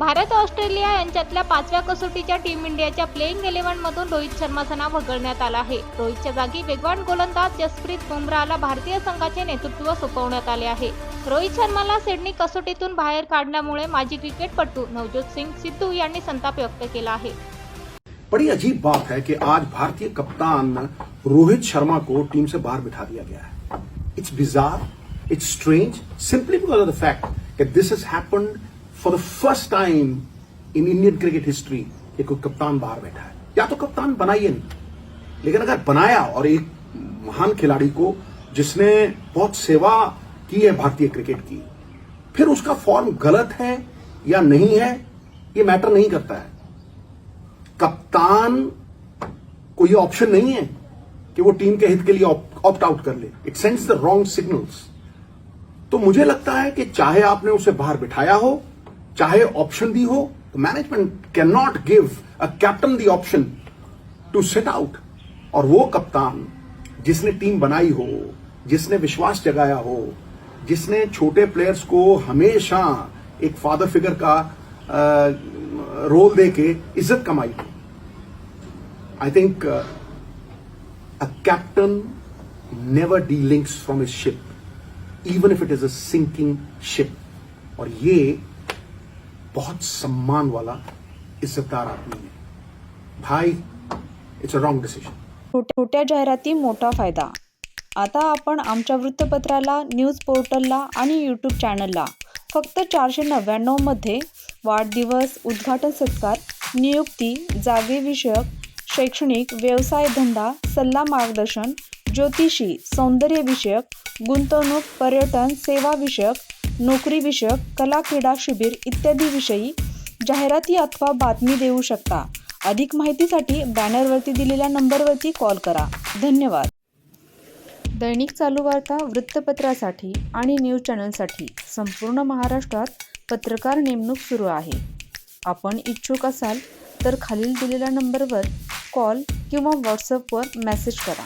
Bharat Australia यांच्यातल्या 5व्या कसोटीच्या team इंडियाच्या playing 11 मधून रोहित शर्माचं नाव वगळण्यात आलं आहे. रोहितच्या जागी वेगवान गोलंदाज जसप्रीत बुमराहला भारतीय संघाचे नेतृत्व सोपवण्यात आले आहे. रोहित शर्माला सिडनी कसोटीतून बाहेर काढण्यामुळे माजी क्रिकेटपटू नवज्योत सिंग सिद्धू यांनी संताप व्यक्त केला आहे. बड़ी अजीब बात है कि आज भारतीय कप्तान रोहित शर्मा को टीम से बाहर बिठा दिया गया है. It's bizarre, it's strange, simply because of the fact that this has happened for the first time in Indian cricket history कि कोई कप्तान बाहर बैठा है. या तो कप्तान बनाइए नहीं, लेकिन अगर बनाया और एक महान खिलाड़ी को जिसने बहुत सेवा की है भारतीय क्रिकेट की, फिर उसका फॉर्म गलत है या नहीं है ये मैटर नहीं करता है. कप्तान को ये ऑप्शन नहीं है कि वो टीम के हित के लिए ऑप्ट आउट कर ले. It sends the wrong signals. तो मुझे लगता है कि चाहे आपने उसे बाहर बिठाया हो, चाहे ऑप्शन दी हो, तो management can not give a captain the option to sit out. और वो कप्तान जिसने टीम बनाई हो, जिसने विश्वास जगाया हो, जिसने छोटे प्लेयर्स को हमेशा एक फादर फिगर का रोल देके इज्जत कमाई हो. I think a captain never delinks from his ship, even if it is a sinking ship. और ये बहुत सम्मान वाला इज्जतदार आदमी है. भाई, इट्स अ रॉन्ग डिसिजन. छोट्या जाहिराती मोठा फायदा. आता आपण आमच्या वृत्तपत्राला, न्यूज पोर्टलला आणि यूट्यूब चॅनलला फक्त 499 मध्ये वाढदिवस, उद्घाटन सत्कार, नियुक्ती, जागेविषयक, शैक्षणिक, व्यवसाय धंदा, सल्ला मार्गदर्शन, ज्योतिषी, सौंदर्यविषयक, गुंतवणूक, पर्यटन, सेवाविषयक, नोकरीविषयक, कला, क्रीडा शिबिर इत्यादी विषयी जाहिराती अथवा बातमी देऊ शकता. अधिक माहितीसाठी बॅनरवरती दिलेल्या नंबरवरती कॉल करा. धन्यवाद. दैनिक चालू वार्ता वृत्तपत्रासाठी आणि न्यूज चॅनलसाठी संपूर्ण महाराष्ट्रात पत्रकार नेमणूक सुरू आहे. आपण इच्छुक असाल तर खालील दिलेल्या नंबरवर कॉल किंवा व्हॉट्सअपवर मेसेज करा.